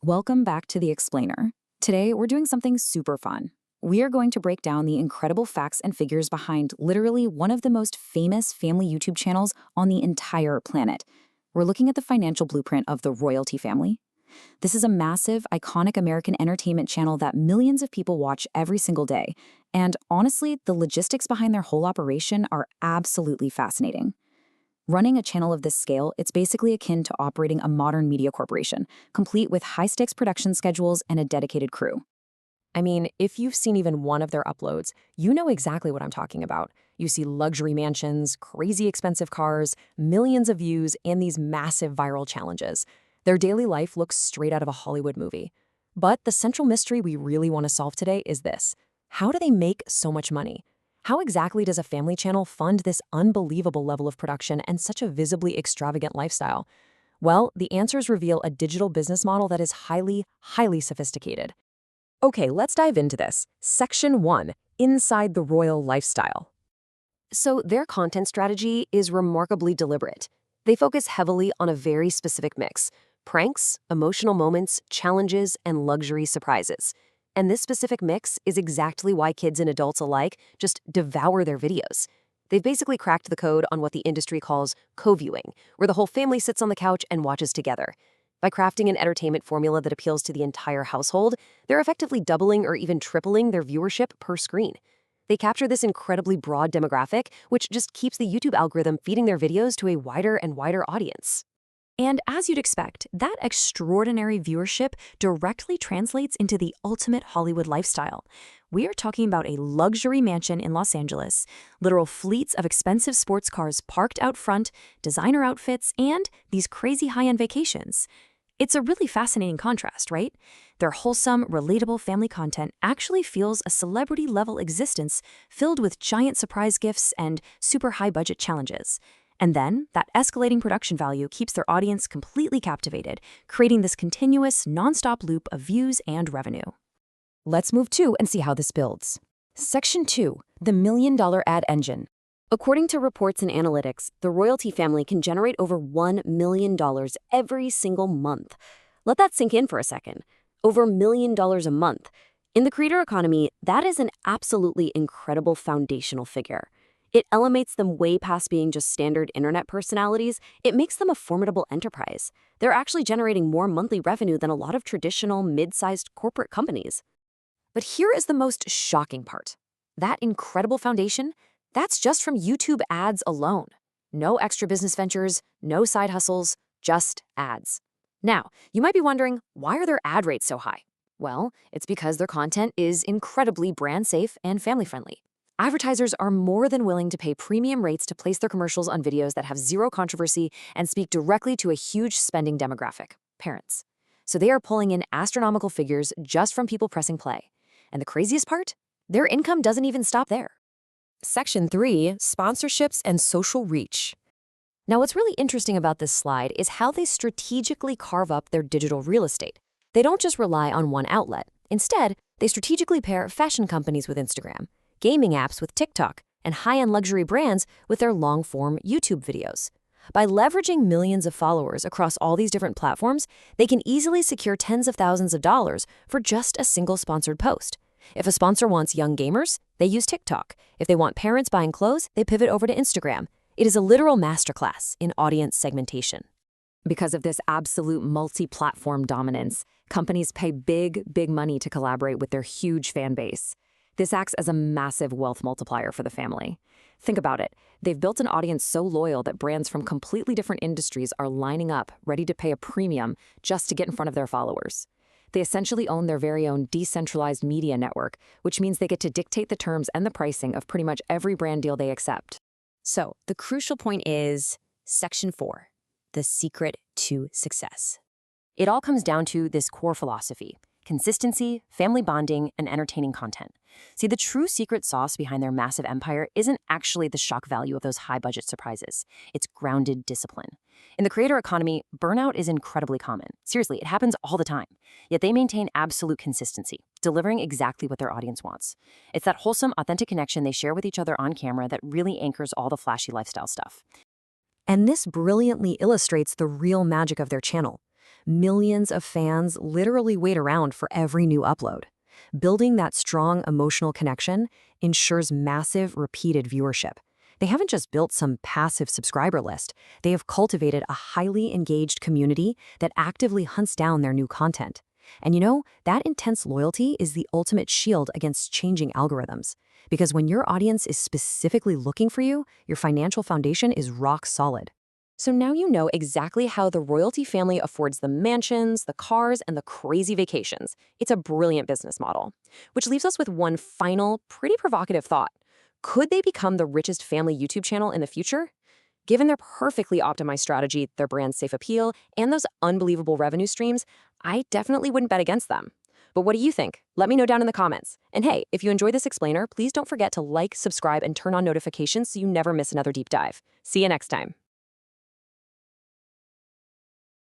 Welcome back to The Explainer. Today, we're doing something super fun. We are going to break down the incredible facts and figures behind literally one of the most famous family YouTube channels on the entire planet. We're looking at the financial blueprint of the royalty family. This is a massive, iconic American entertainment channel that millions of people watch every single day. And honestly, the logistics behind their whole operation are absolutely fascinating. Running a channel of this scale, it's basically akin to operating a modern media corporation, complete with high-stakes production schedules and a dedicated crew. I mean, if you've seen even one of their uploads, you know exactly what I'm talking about. You see luxury mansions, crazy expensive cars, millions of views, and these massive viral challenges. Their daily life looks straight out of a Hollywood movie. But the central mystery we really want to solve today is this: how do they make so much money? How exactly does a family channel fund this unbelievable level of production and such a visibly extravagant lifestyle? Well, the answers reveal a digital business model that is highly, highly sophisticated. Okay, let's dive into this. Section 1, Inside the Royal Lifestyle. So their content strategy is remarkably deliberate. They focus heavily on a very specific mix: pranks, emotional moments, challenges, and luxury surprises. And this specific mix is exactly why kids and adults alike just devour their videos. They've basically cracked the code on what the industry calls co-viewing, where the whole family sits on the couch and watches together. By crafting an entertainment formula that appeals to the entire household, they're effectively doubling or even tripling their viewership per screen. They capture this incredibly broad demographic, which just keeps the YouTube algorithm feeding their videos to a wider and wider audience. And as you'd expect, that extraordinary viewership directly translates into the ultimate Hollywood lifestyle. We are talking about a luxury mansion in Los Angeles, literal fleets of expensive sports cars parked out front, designer outfits, and these crazy high-end vacations. It's a really fascinating contrast, right? Their wholesome, relatable family content actually feels a celebrity-level existence filled with giant surprise gifts and super high-budget challenges. And then, that escalating production value keeps their audience completely captivated, creating this continuous, non-stop loop of views and revenue. Let's move to and see how this builds. Section 2, the million-dollar ad engine. According to reports and analytics, the royalty family can generate over $1 million every single month. Let that sink in for a second. Over $1 million a month. In the creator economy, that is an absolutely incredible foundational figure. It elevates them way past being just standard internet personalities. It makes them a formidable enterprise. They're actually generating more monthly revenue than a lot of traditional, mid-sized corporate companies. But here is the most shocking part. That incredible foundation, that's just from YouTube ads alone. No extra business ventures, no side hustles, just ads. Now, you might be wondering, why are their ad rates so high? Well, it's because their content is incredibly brand safe and family friendly. Advertisers are more than willing to pay premium rates to place their commercials on videos that have zero controversy and speak directly to a huge spending demographic: parents. So they are pulling in astronomical figures just from people pressing play. And the craziest part? Their income doesn't even stop there. Section 3, Sponsorships and Social Reach. Now, what's really interesting about this slide is how they strategically carve up their digital real estate. They don't just rely on one outlet. Instead, they strategically pair fashion companies with Instagram, gaming apps with TikTok, and high-end luxury brands with their long-form YouTube videos. By leveraging millions of followers across all these different platforms, they can easily secure tens of thousands of dollars for just a single sponsored post. If a sponsor wants young gamers, they use TikTok. If they want parents buying clothes, they pivot over to Instagram. It is a literal masterclass in audience segmentation. Because of this absolute multi-platform dominance, companies pay big money to collaborate with their huge fan base. This acts as a massive wealth multiplier for the family. Think about it. They've built an audience so loyal that brands from completely different industries are lining up, ready to pay a premium just to get in front of their followers. They essentially own their very own decentralized media network, which means they get to dictate the terms and the pricing of pretty much every brand deal they accept. So, the crucial point is Section 4, the secret to success. It all comes down to this core philosophy: consistency, family bonding, and entertaining content. See, the true secret sauce behind their massive empire isn't actually the shock value of those high-budget surprises. It's grounded discipline. In the creator economy, burnout is incredibly common. Seriously, it happens all the time. Yet they maintain absolute consistency, delivering exactly what their audience wants. It's that wholesome, authentic connection they share with each other on camera that really anchors all the flashy lifestyle stuff. And this brilliantly illustrates the real magic of their channel. Millions of fans literally wait around for every new upload. Building that strong emotional connection ensures massive repeated viewership. They haven't just built some passive subscriber list, they have cultivated a highly engaged community that actively hunts down their new content. And that intense loyalty is the ultimate shield against changing algorithms. Because when your audience is specifically looking for you, your financial foundation is rock solid. So now you know exactly how the royalty family affords the mansions, the cars, and the crazy vacations. It's a brilliant business model. Which leaves us with one final, pretty provocative thought. Could they become the richest family YouTube channel in the future? Given their perfectly optimized strategy, their brand's safe appeal, and those unbelievable revenue streams, I definitely wouldn't bet against them. But what do you think? Let me know down in the comments. And hey, if you enjoyed this explainer, please don't forget to like, subscribe, and turn on notifications so you never miss another deep dive. See you next time.